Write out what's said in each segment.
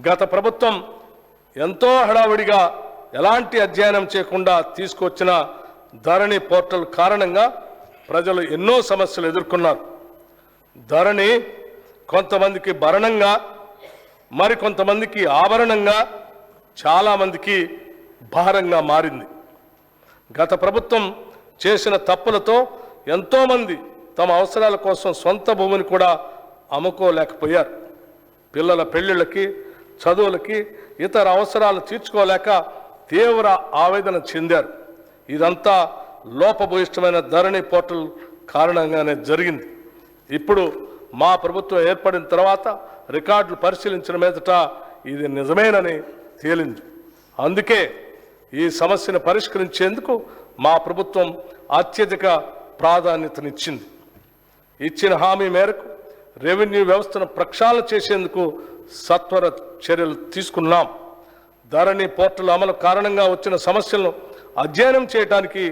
గత ప్రభుత్వం ఎంతో హడావుడిగా ఎలాంటి అధ్యయనం చేయకుండా తీసుకొచ్చిన ధరణి పోర్టల్ కారణంగా ప్రజలు ఎన్నో సమస్యలు ఎదుర్కొన్నారు. ధరణి కొంతమందికి భరణంగా, మరికొంతమందికి ఆభరణంగా, చాలామందికి భారంగా మారింది. గత ప్రభుత్వం చేసిన తప్పులతో ఎంతోమంది తమ అవసరాల కోసం సొంత భూమిని కూడా అమ్ముకోలేకపోయారు. పిల్లల పెళ్లిళ్ళకి, చదువులకి, ఇతర అవసరాలు తీర్చుకోలేక తీవ్ర ఆవేదన చెందారు. ఇదంతా లోపభూయిష్టమైన ధరణి పోర్టల్ కారణంగానే జరిగింది. ఇప్పుడు మా ప్రభుత్వం ఏర్పడిన తర్వాత రికార్డులు పరిశీలించిన మీదట ఇది నిజమేనని తేలింది. అందుకే ఈ సమస్యను పరిష్కరించేందుకు మా ప్రభుత్వం అత్యధిక ప్రాధాన్యతనిచ్చింది. ఇచ్చిన హామీ మేరకు రెవెన్యూ వ్యవస్థను ప్రక్షాళన చేసేందుకు సత్వర చర్యలు తీసుకున్నాం. ధరణి పోర్టల్ అమలు కారణంగా వచ్చిన సమస్యలను అధ్యయనం చేయడానికి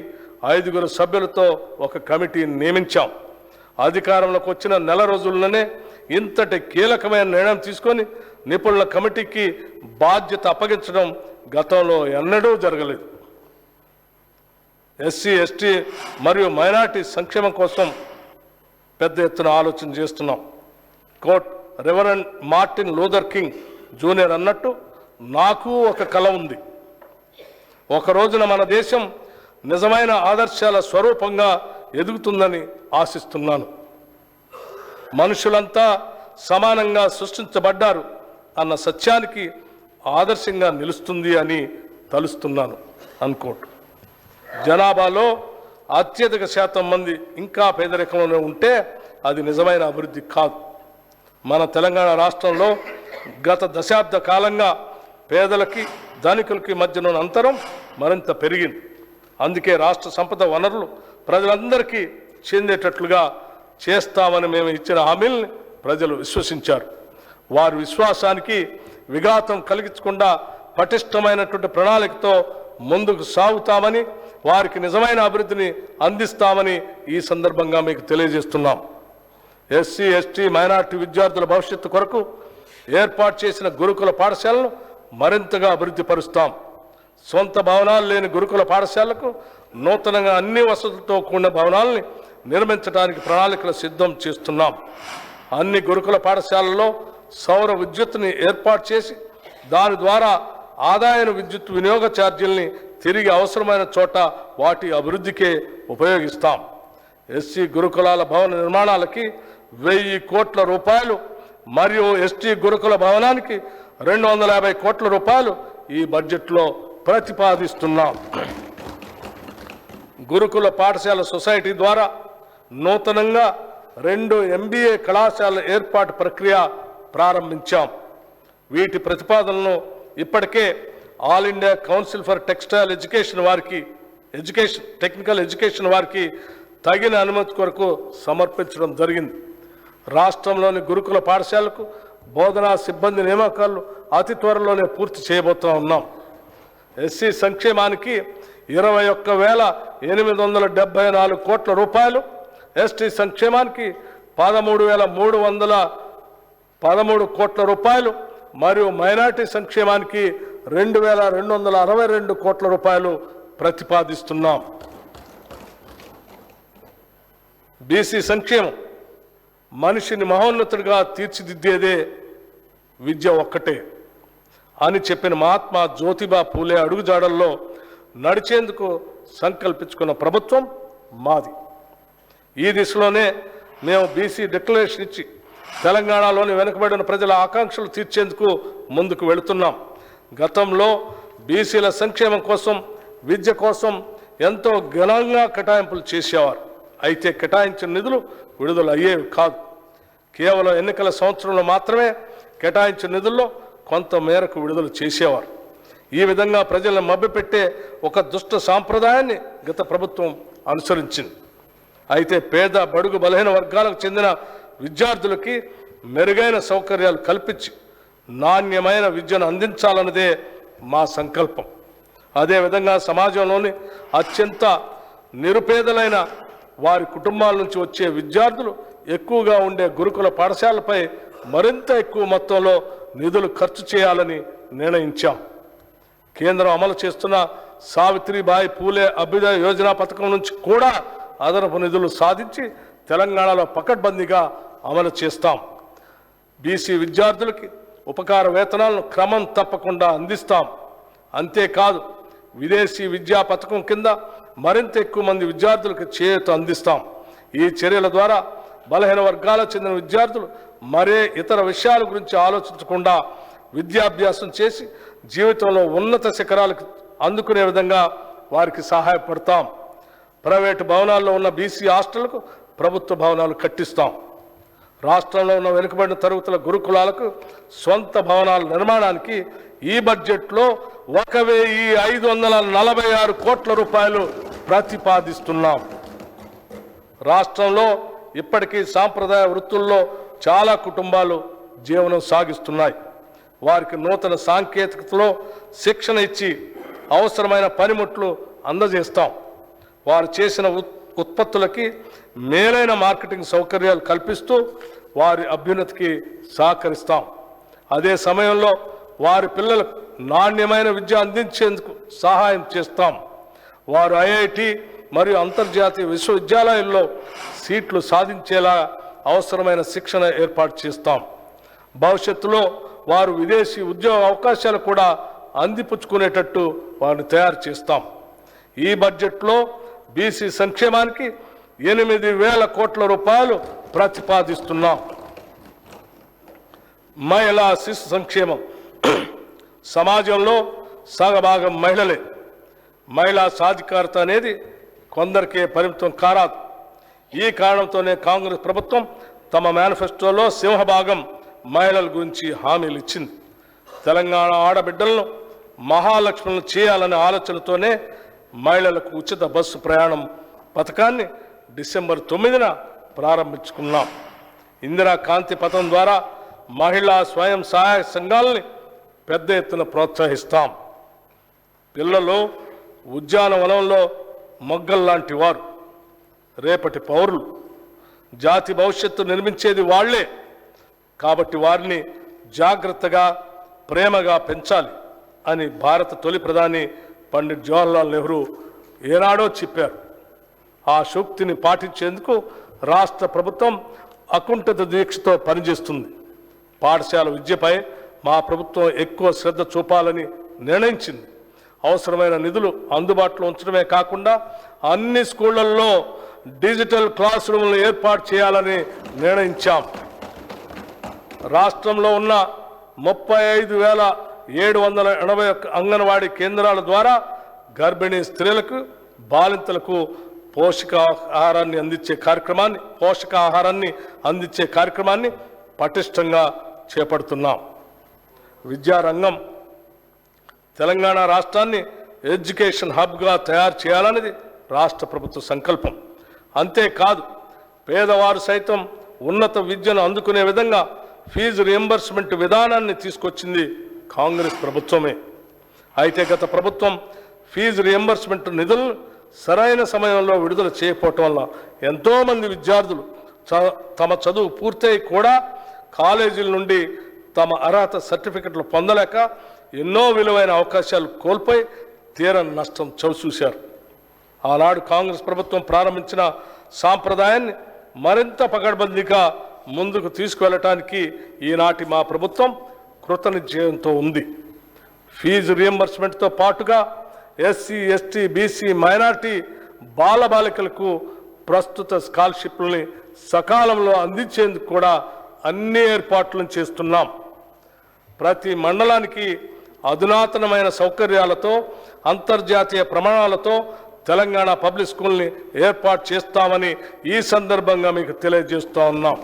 5 సభ్యులతో ఒక కమిటీని నియమించాం. అధికారంలోకి వచ్చిన నెల రోజుల్లోనే ఇంతటి కీలకమైన నిర్ణయం తీసుకొని నిపుణుల కమిటీకి బాధ్యత అప్పగించడం గతంలో ఎన్నడూ జరగలేదు. ఎస్సీ, ఎస్టీ మరియు మైనార్టీ సంక్షేమం కోసం పెద్ద ఎత్తున ఆలోచన చేస్తున్నాం. Quote reverend Martin Luther King junior అన్నట్టు నాకు ఒక కల ఉంది. ఒక రోజున మన దేశం నిజమైన ఆదర్శాల స్వరూపంగా ఎదుగుతుందని ఆశిస్తున్నాను. మనుషులంతా సమానంగా సృష్టించబడ్డారు అన్న సత్యానికి ఆదర్శంగా నిలుస్తుంది అని తలుస్తున్నాను. అనుకోట్ జనాభాలో అత్యధిక శాతం మంది ఇంకా పేదరికంలోనే ఉంటే అది నిజమైన అభివృద్ధి కాదు. మన తెలంగాణ రాష్ట్రంలో గత దశాబ్ద కాలంగా పేదలకి ధనికులకి మధ్యన అంతరం మరింత పెరిగింది. అందుకే రాష్ట్ర సంపద వనరులు ప్రజలందరికీ చెందేటట్లుగా చేస్తామని మేము ఇచ్చిన హామీల్ని ప్రజలు విశ్వసించారు. వారి విశ్వాసానికి విఘాతం కలిగించకుండా పటిష్టమైనటువంటి ప్రణాళికతో ముందుకు సాగుతామని, వారికి నిజమైన అభివృద్ధిని అందిస్తామని ఈ సందర్భంగా మీకు తెలియజేస్తున్నాం. ఎస్సీ, ఎస్టీ, మైనార్టీ విద్యార్థుల భవిష్యత్తు కొరకు ఏర్పాటు చేసిన గురుకుల పాఠశాలను మరింతగా అభివృద్ధి పరుస్తాం. సొంత భవనాలు లేని గురుకుల పాఠశాలకు నూతనంగా అన్ని వసతులతో కూడిన భవనాలని నిర్మించడానికి ప్రణాళికలు సిద్ధం చేస్తున్నాం. అన్ని గురుకుల పాఠశాలల్లో సౌర విద్యుత్తుని ఏర్పాటు చేసి దాని ద్వారా ఆదాయ విద్యుత్ వినియోగ ఛార్జీల్ని తిరిగి అవసరమైన చోట వాటి అభివృద్ధికే ఉపయోగిస్తాం. ఎస్సీ గురుకులాల భవన నిర్మాణాలకి 1000 కోట్ల రూపాయలు మరియు ఎస్టీ గురుకుల భవనానికి 250 కోట్ల రూపాయలు ఈ బడ్జెట్లో ప్రతిపాదిస్తున్నాం. గురుకుల పాఠశాల సొసైటీ ద్వారా నూతనంగా 2 MBA కళాశాల ఏర్పాటు ప్రక్రియ ప్రారంభించాం. వీటి ప్రతిపాదనలను ఇప్పటికే all India council for textile technical education వారికి తగిన అనుమతి కొరకు సమర్పించడం జరిగింది. రాష్ట్రంలోని గురుకుల పాఠశాలకు బోధనా సిబ్బంది నియామకాలు అతి త్వరలోనే పూర్తి చేయబోతూ ఉన్నాం. ఎస్సీ సంక్షేమానికి 21,874 కోట్ల రూపాయలు, ఎస్టీ సంక్షేమానికి 13,313 కోట్ల రూపాయలు మరియు మైనార్టీ సంక్షేమానికి 2,262 కోట్ల రూపాయలు ప్రతిపాదిస్తున్నాం. బీసీ సంక్షేమం మనిషిని మహోన్నతుడిగా తీర్చిదిద్దేదే విద్య ఒక్కటే అని చెప్పిన మహాత్మా జ్యోతిబా పూలే అడుగుజాడల్లో నడిచేందుకు సంకల్పించుకున్న ప్రభుత్వం మాది. ఈ దిశలోనే మేము బీసీ డిక్లరేషన్ ఇచ్చి తెలంగాణలోని వెనుకబడిన ప్రజల ఆకాంక్షలు తీర్చేందుకు ముందుకు వెళుతున్నాం. గతంలో బీసీల సంక్షేమం కోసం, విద్య కోసం ఎంతో ఘనంగా కేటాయింపులు చేసేవారు. అయితే కేటాయించిన నిధులు విడుదల అయ్యేవి కాదు. కేవలం ఎన్నికల సంవత్సరంలో మాత్రమే కేటాయించిన నిధుల్లో కొంత మేరకు విడుదల చేసేవారు. ఈ విధంగా ప్రజలను మభ్యపెట్టే ఒక దుష్ట సాంప్రదాయాన్ని గత ప్రభుత్వం అనుసరించింది. అయితే పేద, బడుగు, బలహీన వర్గాలకు చెందిన విద్యార్థులకి మెరుగైన సౌకర్యాలు కల్పించి నాణ్యమైన విద్యను అందించాలన్నదే మా సంకల్పం. అదేవిధంగా సమాజంలోని అత్యంత నిరుపేదలైన వారి కుటుంబాల నుంచి వచ్చే విద్యార్థులు ఎక్కువగా ఉండే గురుకుల పాఠశాలపై మరింత ఎక్కువ మొత్తంలో నిధులు ఖర్చు చేయాలని నిర్ణయించాం. కేంద్రం అమలు చేస్తున్న సావిత్రిబాయి పూలే అభ్యుదయ యోజన పథకం నుంచి కూడా అదనపు నిధులు సాధించి తెలంగాణలో పకడ్బందీగా అమలు చేస్తాం. బీసీ విద్యార్థులకి ఉపకార వేతనాలను క్రమం తప్పకుండా అందిస్తాం. అంతేకాదు విదేశీ విద్యా పథకం కింద మరింత ఎక్కువ మంది విద్యార్థులకు చేయూత అందిస్తాం. ఈ చర్యల ద్వారా బలహీన వర్గాలకు చెందిన విద్యార్థులు మరే ఇతర విషయాల గురించి ఆలోచించకుండా విద్యాభ్యాసం చేసి జీవితంలో ఉన్నత శిఖరాలకు అందుకునే విధంగా వారికి సహాయపడతాం. ప్రైవేటు భవనాల్లో ఉన్న బీసీ హాస్టళ్లకు ప్రభుత్వ భవనాలు కట్టిస్తాం. రాష్ట్రంలో ఉన్న వెనుకబడిన తరగతుల గురుకులాలకు స్వంత భవనాల నిర్మాణానికి ఈ బడ్జెట్లో 1,546 కోట్ల రూపాయలు ప్రతిపాదిస్తున్నాం. రాష్ట్రంలో ఇప్పటికీ సాంప్రదాయ వృత్తుల్లో చాలా కుటుంబాలు జీవనం సాగిస్తున్నాయి. వారికి నూతన సాంకేతికతలో శిక్షణ ఇచ్చి అవసరమైన పనిముట్లు అందజేస్తాం. వారు చేసిన ఉత్పత్తులకి మేలైన మార్కెటింగ్ సౌకర్యాలు కల్పిస్తూ వారి అభ్యున్నతికి సహకరిస్తాం. అదే సమయంలో వారి పిల్లలకు నాణ్యమైన విద్య అందించేందుకు సహాయం చేస్తాం. వారు ఐఐటి మరియు అంతర్జాతీయ విశ్వవిద్యాలయాల్లో సీట్లు సాధించేలా అవసరమైన శిక్షణ ఏర్పాటు చేస్తాం. భవిష్యత్తులో వారు విదేశీ ఉద్యోగ అవకాశాలు కూడా అందిపుచ్చుకునేటట్టు వారిని తయారు చేస్తాం. ఈ బడ్జెట్లో బీసీ సంక్షేమానికి 8,000 కోట్ల రూపాయలు ప్రతిపాదిస్తున్నాం. మహిళా శిశు సంక్షేమం. సమాజంలో సగభాగం మహిళలే. మహిళా సాధికారత అనేది కొందరికే పరిమితం కారాదు. ఈ కారణంతోనే కాంగ్రెస్ ప్రభుత్వం తమ మేనిఫెస్టోలో సింహభాగం మహిళల గురించి హామీలు ఇచ్చింది. తెలంగాణ ఆడబిడ్డలను మహాలక్ష్ములను చేయాలనే ఆలోచనతోనే మహిళలకు ఉచిత బస్సు ప్రయాణం పథకాన్ని డిసెంబర్ 9న ప్రారంభించుకున్నాం. ఇందిరా కాంతి పథకం ద్వారా మహిళా స్వయం సహాయ సంఘాలని పెద్ద ఎత్తున ప్రోత్సహిస్తాం. పిల్లలు ఉద్యానవనంలో మొగ్గల్లాంటి వారు, రేపటి పౌరులు. జాతి భవిష్యత్తు నిర్మించేది వాళ్లే. కాబట్టి వారిని జాగ్రత్తగా ప్రేమగా పెంచాలి అని భారత తొలి ప్రధాని పండిట్ జవహర్లాల్ నెహ్రూ ఏనాడో చెప్పారు. ఆ సూక్తిని పాటించేందుకు రాష్ట్ర ప్రభుత్వం అకుంఠిత దీక్షతో పనిచేస్తుంది. పాఠశాల విద్యపై మా ప్రభుత్వం ఎక్కువ శ్రద్ధ చూపాలని నిర్ణయించింది. అవసరమైన నిధులు అందుబాటులో ఉంచడమే కాకుండా అన్ని స్కూళ్లలో డిజిటల్ క్లాస్ రూమ్లను ఏర్పాటు చేయాలని నిర్ణయించాం. రాష్ట్రంలో ఉన్న 35,781 అంగన్వాడీ కేంద్రాల ద్వారా గర్భిణీ స్త్రీలకు, బాలింతలకు పోషకాహారాన్ని అందించే కార్యక్రమాన్ని పటిష్టంగా చేపడుతున్నాం. విద్యారంగం. తెలంగాణ రాష్ట్రాన్ని ఎడ్యుకేషన్ హబ్గా తయారు చేయాలనేది రాష్ట్ర ప్రభుత్వ సంకల్పం. అంతేకాదు పేదవారు సైతం ఉన్నత విద్యను అందుకునే విధంగా ఫీజు రియంబర్స్మెంట్ విధానాన్ని తీసుకొచ్చింది కాంగ్రెస్ ప్రభుత్వమే. అయితే గత ప్రభుత్వం ఫీజు రియంబర్స్మెంట్ నిధులను సరైన సమయంలో విడుదల చేయకపోవటం వల్ల ఎంతోమంది విద్యార్థులు తమ చదువు పూర్తయి కూడా కాలేజీల నుండి తమ అర్హత సర్టిఫికెట్లు పొందలేక ఎన్నో విలువైన అవకాశాలు కోల్పోయి తీరని నష్టం చవిచూశారు. ఆనాడు కాంగ్రెస్ ప్రభుత్వం ప్రారంభించిన సాంప్రదాయాన్ని మరింత పకడ్బందీగా ముందుకు తీసుకువెళ్ళటానికి ఈనాటి మా ప్రభుత్వం కృతనిశ్చయంతో ఉంది. ఫీజు రియంబర్స్మెంట్తో పాటుగా ఎస్సీ, ఎస్టీ, బీసీ, మైనార్టీ బాలబాలికలకు ప్రస్తుత స్కాలర్షిప్లని సకాలంలో అందించేందుకు కూడా అన్ని ఏర్పాట్లను చేస్తున్నాం. ప్రతి మండలానికి అధునాతనమైన సౌకర్యాలతో, అంతర్జాతీయ ప్రమాణాలతో తెలంగాణ పబ్లిక్ స్కూల్ని ఏర్పాటు చేస్తామని ఈ సందర్భంగా మీకు తెలియజేస్తూ ఉన్నాం.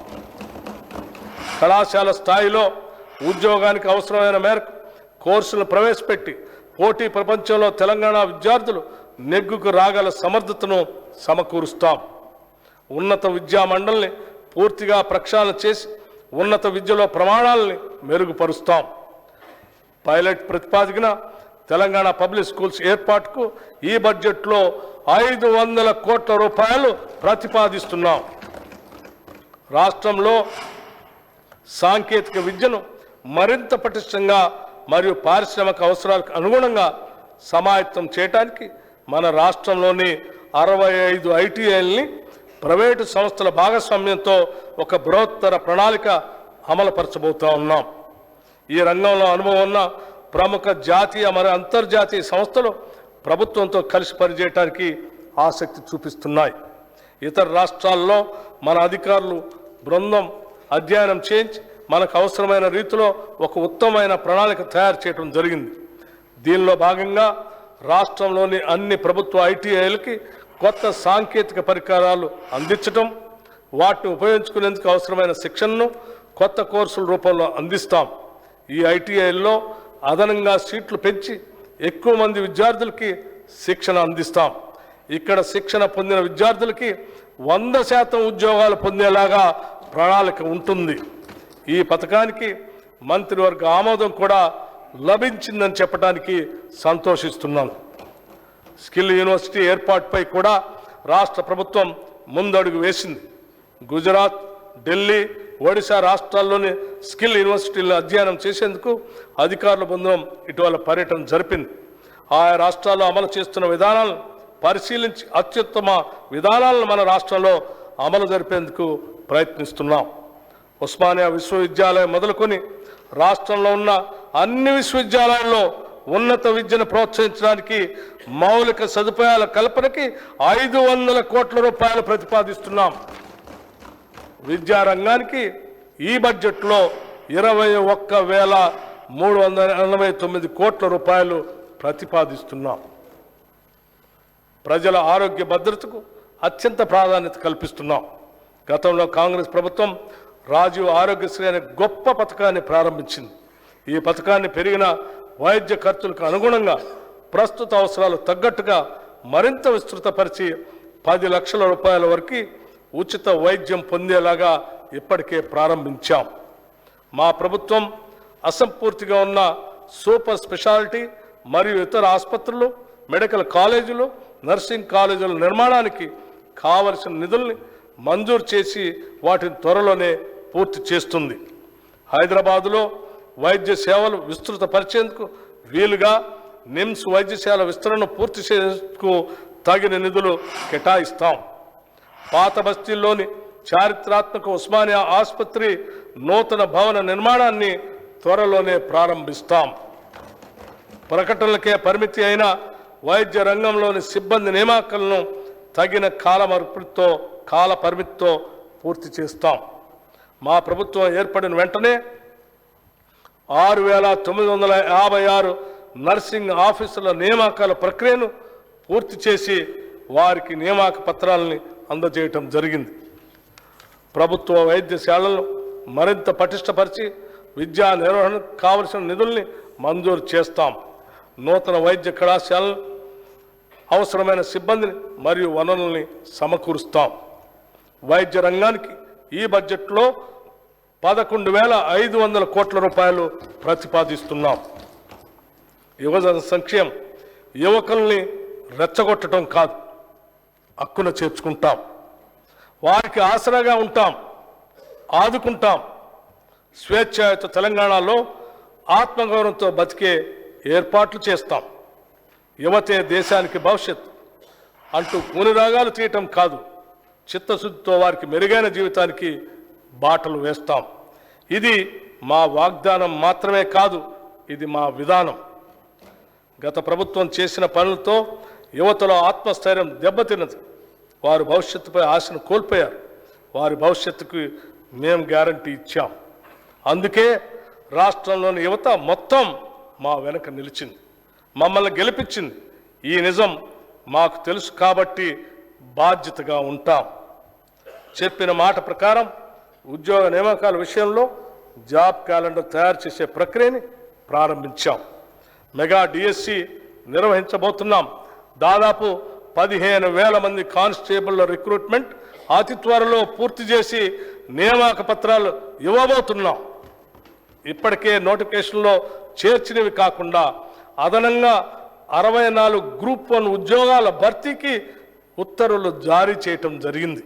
కళాశాల స్థాయిలో ఉద్యోగానికి అవసరమైన మేరకు కోర్సులను ప్రవేశపెట్టి పోటీ ప్రపంచంలో తెలంగాణ విద్యార్థులు నెగ్గుకు రాగల సమర్థతను సమకూరుస్తాం. ఉన్నత విద్యా మండలిని పూర్తిగా ప్రక్షాళన చేసి ఉన్నత విద్యలో ప్రమాణాలని మెరుగుపరుస్తాం. పైలట్ ప్రతిపాదికన తెలంగాణ పబ్లిక్ స్కూల్స్ ఏర్పాటుకు ఈ బడ్జెట్లో 500 కోట్ల రూపాయలు ప్రతిపాదిస్తున్నాం. రాష్ట్రంలో సాంకేతిక విద్యను మరింత పటిష్టంగా మరియు పారిశ్రామిక అవసరాలకు అనుగుణంగా సమాయత్తం చేయడానికి మన రాష్ట్రంలోని 65 ఐటీఐల్ని ప్రైవేటు సంస్థల భాగస్వామ్యంతో ఒక బృహత్తర ప్రణాళిక అమలుపరచబోతా ఉన్నాం. ఈ రంగంలో అనుభవం ఉన్న ప్రముఖ జాతీయ మరియు అంతర్జాతీయ సంస్థలు ప్రభుత్వంతో కలిసి పనిచేయడానికి ఆసక్తి చూపిస్తున్నాయి. ఇతర రాష్ట్రాల్లో మన అధికారులు బృందం అధ్యయనం చేయించి మనకు అవసరమైన రీతిలో ఒక ఉత్తమమైన ప్రణాళిక తయారు చేయడం జరిగింది. దీనిలో భాగంగా రాష్ట్రంలోని అన్ని ప్రభుత్వ ఐటీఐలకి కొత్త సాంకేతిక పరికరాలు అందించడం, వాటిని ఉపయోగించుకునేందుకు అవసరమైన శిక్షణను కొత్త కోర్సుల రూపంలో అందిస్తాం. ఈ ఐటీఐల్లో అదనంగా సీట్లు పెంచి ఎక్కువ మంది విద్యార్థులకి శిక్షణ అందిస్తాం. ఇక్కడ శిక్షణ పొందిన విద్యార్థులకి 100% ఉద్యోగాలు పొందేలాగా ప్రణాళిక ఉంటుంది. ఈ పథకానికి మంత్రివర్గ ఆమోదం కూడా లభించిందని చెప్పడానికి సంతోషిస్తున్నాను. స్కిల్ యూనివర్సిటీ ఏర్పాటుపై కూడా రాష్ట్ర ప్రభుత్వం ముందడుగు వేసింది. గుజరాత్, ఢిల్లీ, ఒడిశా రాష్ట్రాల్లోని స్కిల్ యూనివర్సిటీలను అధ్యయనం చేసేందుకు అధికారుల బృందం ఇటీవల పర్యటన జరిపింది. ఆయా రాష్ట్రాల్లో అమలు చేస్తున్న విధానాలను పరిశీలించి అత్యుత్తమ విధానాలను మన రాష్ట్రంలో అమలు జరిపేందుకు ప్రయత్నిస్తున్నాం. ఉస్మానియా విశ్వవిద్యాలయం మొదలుకొని రాష్ట్రంలో ఉన్న అన్ని విశ్వవిద్యాలయాల్లో ఉన్నత విద్యను ప్రోత్సహించడానికి మౌలిక సదుపాయాల కల్పనకి 500 కోట్ల రూపాయలు ప్రతిపాదిస్తున్నాం. విద్యారంగానికి ఈ బడ్జెట్లో 21,389 కోట్ల రూపాయలు ప్రతిపాదిస్తున్నాం. ప్రజల ఆరోగ్య భద్రతకు అత్యంత ప్రాధాన్యత కల్పిస్తున్నాం. గతంలో కాంగ్రెస్ ప్రభుత్వం రాజీవ్ ఆరోగ్యశ్రీ అనే గొప్ప పథకాన్ని ప్రారంభించింది. ఈ పథకాన్ని పెరిగిన వైద్య ఖర్చులకు అనుగుణంగా ప్రస్తుత అవసరాలు తగ్గట్టుగా మరింత విస్తృతపరిచి 10 లక్షల రూపాయల వరకు ఉచిత వైద్యం పొందేలాగా ఇప్పటికే ప్రారంభించాం. మా ప్రభుత్వం అసంపూర్తిగా ఉన్న సూపర్ స్పెషాలిటీ మరియు ఇతర ఆసుపత్రులు, మెడికల్ కాలేజీలు, నర్సింగ్ కాలేజీల నిర్మాణానికి కావలసిన నిధుల్ని మంజూరు చేసి వాటిని త్వరలోనే పూర్తి చేస్తుంది. హైదరాబాదులో వైద్య సేవలు విస్తృతపరిచేందుకు వీలుగా నిమ్స్ వైద్యశాల విస్తరణను పూర్తి చేసేందుకు తగిన నిధులు కేటాయిస్తాం. పాత బస్తీల్లోని చారిత్రాత్మక ఉస్మానియా ఆసుపత్రి నూతన భవన నిర్మాణాన్ని త్వరలోనే ప్రారంభిస్తాం. ప్రకటనలకే పరిమితి అయిన వైద్య రంగంలోని సిబ్బంది నియామకాలను తగిన కాల పరిమితితో పూర్తి చేస్తాం. మా ప్రభుత్వం ఏర్పడిన వెంటనే 6,956 నర్సింగ్ ఆఫీసుల నియామకాల ప్రక్రియను పూర్తి చేసి వారికి నియామక పత్రాలని అందజేయటం జరిగింది. ప్రభుత్వ వైద్యశాలలను మరింత పటిష్టపరిచి విద్యా నిర్వహణకు కావలసిన నిధుల్ని మంజూరు చేస్తాం. నూతన వైద్య కళాశాలలు అవసరమైన సిబ్బందిని మరియు వనరుల్ని సమకూరుస్తాం. వైద్య రంగానికి ఈ బడ్జెట్లో 11,500 కోట్ల రూపాయలు ప్రతిపాదిస్తున్నాం. యువజన సంక్షేమం, యువకుల్ని రెచ్చగొట్టడం కాదు, హక్కున చేర్చుకుంటాం. వారికి ఆసరాగా ఉంటాం, ఆదుకుంటాం. స్వేచ్ఛాయుత తెలంగాణలో ఆత్మగౌరవంతో బతికే ఏర్పాట్లు చేస్తాం. యువతే దేశానికి భవిష్యత్తు అంటూ కూనిరాగాలు తీయటం కాదు, చిత్తశుద్ధితో వారికి మెరుగైన జీవితానికి బాటలు వేస్తాం. ఇది మా వాగ్దానం మాత్రమే కాదు, ఇది మా విధానం. గత ప్రభుత్వం చేసిన పనులతో యువతలో ఆత్మస్థైర్యం దెబ్బతిన్నది. వారు భవిష్యత్తుపై ఆశను కోల్పోయారు. వారి భవిష్యత్తుకు మేము గ్యారంటీ ఇచ్చాం. అందుకే రాష్ట్రంలోని యువత మొత్తం మా వెనక నిలిచింది, మమ్మల్ని గెలిపించింది. ఈ నిజం మాకు తెలుసు కాబట్టి బాధ్యతగా ఉంటాం. చెప్పిన మాట ప్రకారం ఉద్యోగ నియామకాల విషయంలో జాబ్ క్యాలెండర్ తయారు చేసే ప్రక్రియని ప్రారంభించాం. మెగా డిఎస్సి నిర్వహించబోతున్నాం. దాదాపు 15,000 మంది కానిస్టేబుల్ల రిక్రూట్మెంట్ అతి త్వరలో పూర్తి చేసి నియామక పత్రాలు ఇవ్వబోతున్నాం. ఇప్పటికే నోటిఫికేషన్లో చేర్చినవి కాకుండా అదనంగా 64 గ్రూప్ 1 ఉద్యోగాల భర్తీకి ఉత్తర్వులు జారీ చేయటం జరిగింది.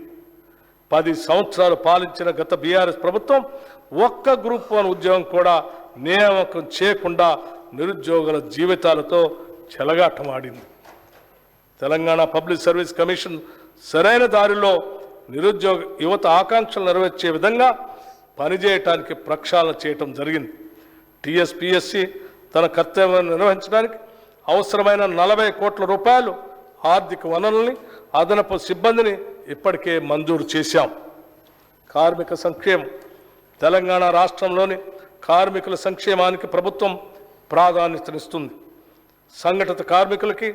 10 సంవత్సరాలు పాలించిన గత బీఆర్ఎస్ ప్రభుత్వం ఒక్క గ్రూప్ 1 ఉద్యోగం కూడా నియామకం చేయకుండా నిరుద్యోగుల జీవితాలతో చెలగాటమాడింది. తెలంగాణ పబ్లిక్ సర్వీస్ కమిషన్ సరైన దారిలో నిరుద్యోగ యువత ఆకాంక్షలు నెరవేర్చే విధంగా పనిచేయటానికి ప్రక్షాళన చేయటం జరిగింది. టీఎస్పీఎస్సీ తన కర్తవ్యాన్ని నిర్వహించడానికి అవసరమైన 40 కోట్ల రూపాయలు ఆర్థిక వనరుల్ని, అదనపు సిబ్బందిని ఇప్పటికే మంజూరు చేశాం. కార్మిక సంక్షేమం. తెలంగాణ రాష్ట్రంలోని కార్మికుల సంక్షేమానికి ప్రభుత్వం ప్రాధాన్యతనిస్తుంది. సంఘటిత కార్మికులకి,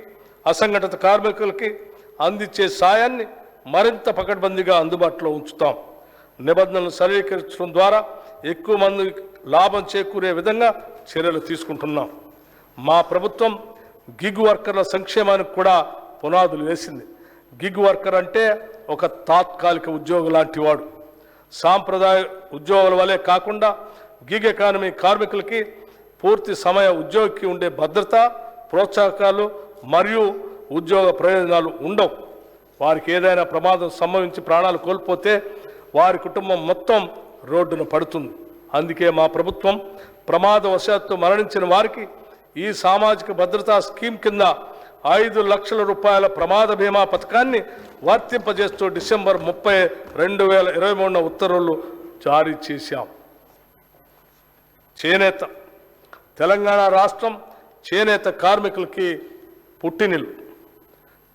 అసంఘటిత కార్మికులకి అందించే సాయాన్ని మరింత పకడ్బందీగా అందుబాటులో ఉంచుతాం. నిబంధనలు సరళీకరించడం ద్వారా ఎక్కువ మంది లాభం చేకూరే విధంగా చర్యలు తీసుకుంటున్నాం. మా ప్రభుత్వం గిగ్ వర్కర్ల సంక్షేమానికి కూడా పునాదులు వేసింది. గిగ్ వర్కర్ అంటే ఒక తాత్కాలిక ఉద్యోగం లాంటి వాడు. సాంప్రదాయ ఉద్యోగుల వలె కాకుండా గిగ్ ఎకానమీ కార్మికులకి పూర్తి సమయ ఉద్యోగికి ఉండే భద్రత, ప్రోత్సాహకాలు మరియు ఉద్యోగ ప్రయోజనాలు ఉండవు. వారికి ఏదైనా ప్రమాదం సంభవించి ప్రాణాలు కోల్పోతే వారి కుటుంబం మొత్తం రోడ్డున పడుతుంది. అందుకే మా ప్రభుత్వం ప్రమాదవశాత్తు మరణించిన వారికి ఈ సామాజిక భద్రతా స్కీమ్ కింద 5 లక్షల రూపాయల ప్రమాద బీమా పథకాన్ని వర్తింపజేస్తూ డిసెంబర్ 30, 2023 ఉత్తర్వులు జారీ చేశాం. చేనేత. తెలంగాణ రాష్ట్రం చేనేత కార్మికులకి పుట్టినిల్లు.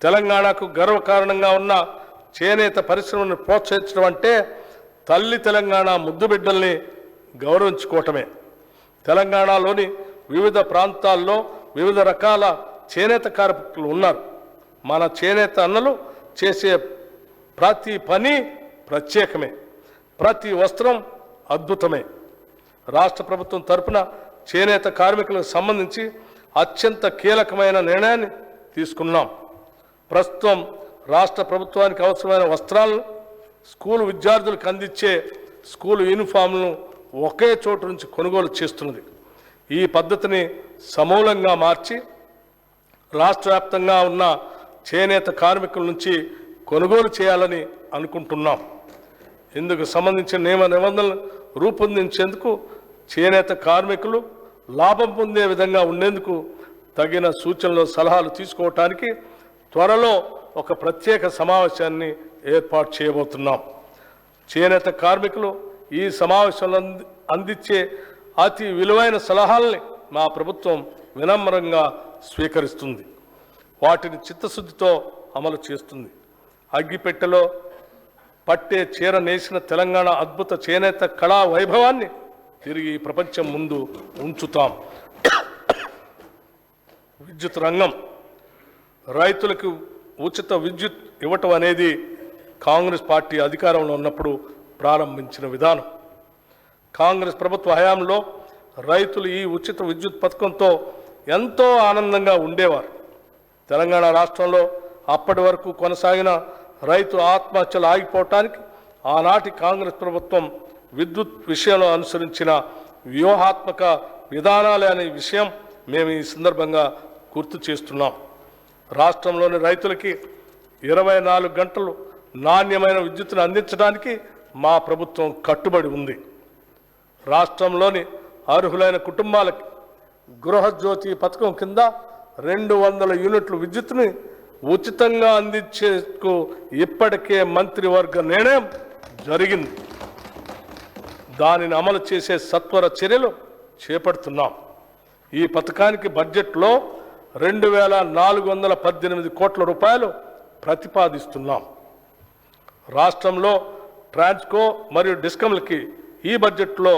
తెలంగాణకు గర్వకారణంగా ఉన్న చేనేత పరిశ్రమను ప్రోత్సహించడం అంటే తల్లి తెలంగాణ ముద్దు బిడ్డల్ని గౌరవించుకోవటమే. తెలంగాణలోని వివిధ ప్రాంతాల్లో వివిధ రకాల చేనేత కార్మికులు ఉన్నారు. మన చేనేత అన్నలు చేసే ప్రతి పని ప్రత్యేకమే, ప్రతి వస్త్రం అద్భుతమే. రాష్ట్ర ప్రభుత్వం తరపున చేనేత కార్మికులకు సంబంధించి అత్యంత కీలకమైన నిర్ణయాన్ని తీసుకున్నాం. ప్రస్తుతం రాష్ట్ర ప్రభుత్వానికి అవసరమైన వస్త్రాలను, స్కూలు విద్యార్థులకు అందించే స్కూలు యూనిఫామ్లను ఒకే చోటు నుంచి కొనుగోలు చేస్తున్నది. ఈ పద్ధతిని సమూలంగా మార్చి రాష్ట్ర వ్యాప్తంగా ఉన్న చేనేత కార్మికుల నుంచి కొనుగోలు చేయాలని అనుకుంటున్నాం. ఇందుకు సంబంధించిన నిబంధనలు రూపొందించేందుకు చేనేత కార్మికులు లాభం పొందే విధంగా ఉండేందుకు తగిన సూచనలు, సలహాలు తీసుకోవటానికి త్వరలో ఒక ప్రత్యేక సమావేశాన్ని ఏర్పాటు చేయబోతున్నాం. చేనేత కార్మికులు ఈ సమావేశంలో అందించే అతి విలువైన సలహాలని మా ప్రభుత్వం వినమ్రంగా స్వీకరిస్తుంది. వాటిని చిత్తశుద్ధితో అమలు చేస్తుంది. అగ్గిపెట్టెలో పట్టే చీర నేసిన తెలంగాణ అద్భుత చేనేత కళా వైభవాన్ని తిరిగి ప్రపంచం ముందు ఉంచుతాం. విద్యుత్ రంగం. రైతులకు ఉచిత విద్యుత్ ఇవ్వటం అనేది కాంగ్రెస్ పార్టీ అధికారంలో ఉన్నప్పుడు ప్రారంభించిన విధానం. కాంగ్రెస్ ప్రభుత్వ హయాంలో రైతులు ఈ ఉచిత విద్యుత్ పథకంతో ఎంతో ఆనందంగా ఉండేవారు. తెలంగాణ రాష్ట్రంలో అప్పటి వరకు కొనసాగిన రైతు ఆత్మహత్యలు ఆగిపోవటానికి ఆనాటి కాంగ్రెస్ ప్రభుత్వం విద్యుత్ విషయంలో అనుసరించిన వ్యూహాత్మక విధానాలే అనే విషయం మేము ఈ సందర్భంగా గుర్తు చేస్తున్నాం. రాష్ట్రంలోని రైతులకి 24 గంటలు నాణ్యమైన విద్యుత్తును అందించడానికి మా ప్రభుత్వం కట్టుబడి ఉంది. రాష్ట్రంలోని అర్హులైన కుటుంబాలకి గృహజ్యోతి పథకం కింద 200 యూనిట్ల విద్యుత్తుని ఉచితంగా అందించేందుకు ఇప్పటికే మంత్రివర్గ నిర్ణయం జరిగింది. దానిని అమలు చేసే సత్వర చర్యలు చేపడుతున్నాం. ఈ పథకానికి బడ్జెట్లో 2418 కోట్ల రూపాయలు ప్రతిపాదిస్తున్నాం. రాష్ట్రంలో ట్రాన్స్కో మరియు డిస్కమ్లకి ఈ బడ్జెట్లో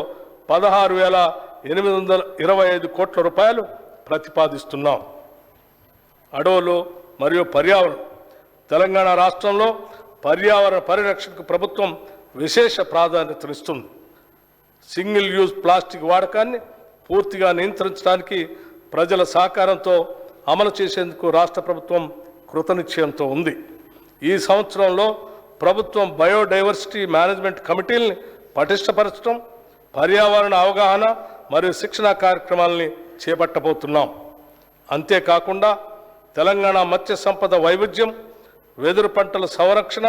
16,825 కోట్ల రూపాయలు ప్రతిపాదిస్తున్నాం. అడవులు మరియు పర్యావరణం. తెలంగాణ రాష్ట్రంలో పర్యావరణ పరిరక్షణకు ప్రభుత్వం విశేష ప్రాధాన్యతనిస్తుంది. సింగిల్ యూజ్ ప్లాస్టిక్ వాడకాన్ని పూర్తిగా నియంత్రించడానికి ప్రజల సహకారంతో అమలు చేసేందుకు రాష్ట్ర ప్రభుత్వం కృతనిశ్చయంతో ఉంది. ఈ సంవత్సరంలో ప్రభుత్వం బయోడైవర్సిటీ మేనేజ్మెంట్ కమిటీల్ని పటిష్టపరచడం, పర్యావరణ అవగాహన మరియు శిక్షణ కార్యక్రమాలని చేపట్టబోతున్నాం. అంతేకాకుండా తెలంగాణ మత్స్య సంపద వైవిధ్యం, వెదురు పంటల సంరక్షణ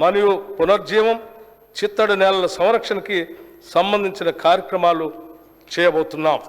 మరియు పునర్జీవం, చిత్తడి నేలల సంరక్షణకి సంబంధించిన కార్యక్రమాలు చేయబోతున్నాం.